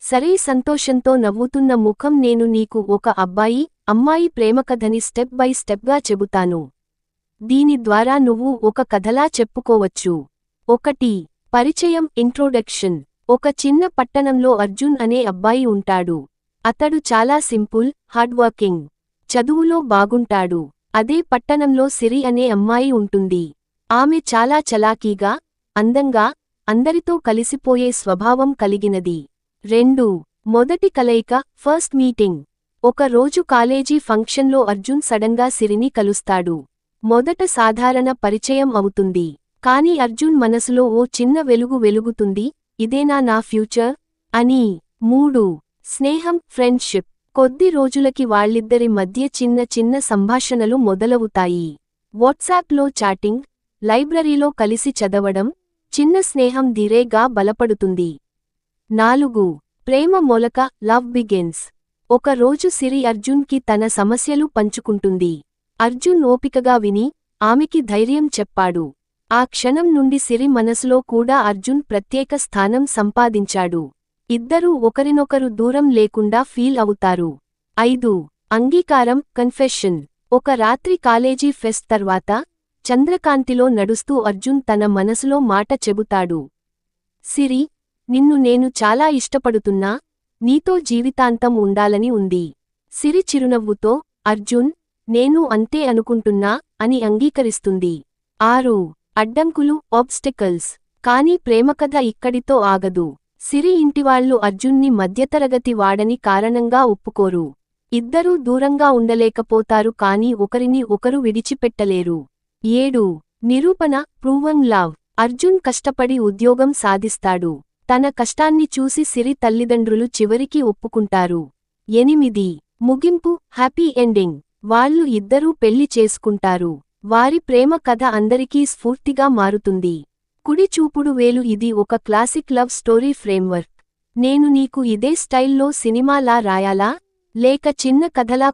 సరే సంతోషంతో నవ్వుతున్న ముఖం నేను నీకు ఒక అబ్బాయి అమ్మాయి ప్రేమకథని స్టెప్ బై స్టెప్గా చెబుతాను. దీని ద్వారా నువ్వు ఒక కథలా చెప్పుకోవచ్చు. 1. పరిచయం ఇంట్రోడక్షన్. ఒక చిన్న పట్టణంలో అర్జున్ అనే అబ్బాయి ఉంటాడు. అతడు చాలా సింపుల్, హార్డ్వర్కింగ్. చదువులో బాగుంటాడు. అదే పట్టణంలో సిరి అనే అమ్మాయి ఉంటుంది. ఆమె చాలా చలాకీగా, అందంగా, అందరితో కలిసిపోయే స్వభావం కలిగినది. 2. మొదటి కలయిక ఫస్ట్ మీటింగ్. ఒక రోజు కాలేజీ ఫంక్షన్లో అర్జున్ సడన్గా సిరిని కలుస్తాడు. మొదట సాధారణ పరిచయం అవుతుంది. కాని అర్జున్ మనసులో ఓ చిన్న వెలుగు వెలుగుతుంది, ఇదేనా నా ఫ్యూచర్ అని. 3. స్నేహం ఫ్రెండ్షిప్. కొద్ది రోజులకి వాళ్ళిద్దరి మధ్య చిన్న చిన్న సంభాషణలు మొదలవుతాయి. వాట్సాప్లో చాటింగ్, లైబ్రరీలో కలిసి చదవడం, చిన్న స్నేహం ధీరేగా బలపడుతుంది. 4. ప్రేమ మొలక లవ్ బిగిన్స్. ఒక రోజు సిరి అర్జున్కి తన సమస్యలు పంచుకుంటుంది. అర్జున్ ఓపికగా విని, ఆమెకి ధైర్యం చెప్పాడు. ఆ క్షణం నుండి సిరి మనసులో కూడా అర్జున్ ప్రత్యేక స్థానం సంపాదించాడు. ఇద్దరూ ఒకరినొకరు దూరం లేకుండా ఫీల్ అవుతారు. 5. అంగీకారం కన్ఫెషన్. ఒక రాత్రి కాలేజీ ఫెస్ట్ తర్వాత, చంద్రకాంతిలో నడుస్తూ అర్జున్ తన మనసులో మాట చెబుతాడు. సిరి, నిన్ను నేను చాలా ఇష్టపడుతున్నా, నీతో జీవితాంతం ఉండాలని ఉంది. సిరి చిరునవ్వుతో, అర్జున్, నేను అంతే అనుకుంటున్నా అని అంగీకరిస్తుంది. 6. అడ్డంకులు ఆబ్స్టెకల్స్. కానీ ప్రేమకథ ఇక్కడితో ఆగదు. సిరి ఇంటివాళ్లు అర్జున్ని మధ్యతరగతి వాడని కారణంగా ఒప్పుకోరు. ఇద్దరూ దూరంగా ఉండలేకపోతారు కానీ ఒకరిని ఒకరు విడిచిపెట్టలేరు. 7. నిరూపణ ప్రూవన్ లవ్. అర్జున్ కష్టపడి ఉద్యోగం సాధిస్తాడు. తన కష్టాన్ని చూసి సిరి తల్లిదండ్రులు చివరికి ఒప్పుకుంటారు. 8. ముగింపు హ్యాపీ ఎండింగ్. వాళ్ళు ఇద్దరూ పెళ్లి చేసుకుంటారు. వారి ప్రేమ కథ అందరికీ స్ఫూర్తిగా మారుతుంది. కుడి చూపుడు వేలు. ఇది ఒక క్లాసిక్ లవ్ స్టోరీ ఫ్రేమ్వర్క్. నేను నీకు ఇదే స్టైల్లో సినిమాలా రాయాలా, లేక చిన్న కథలా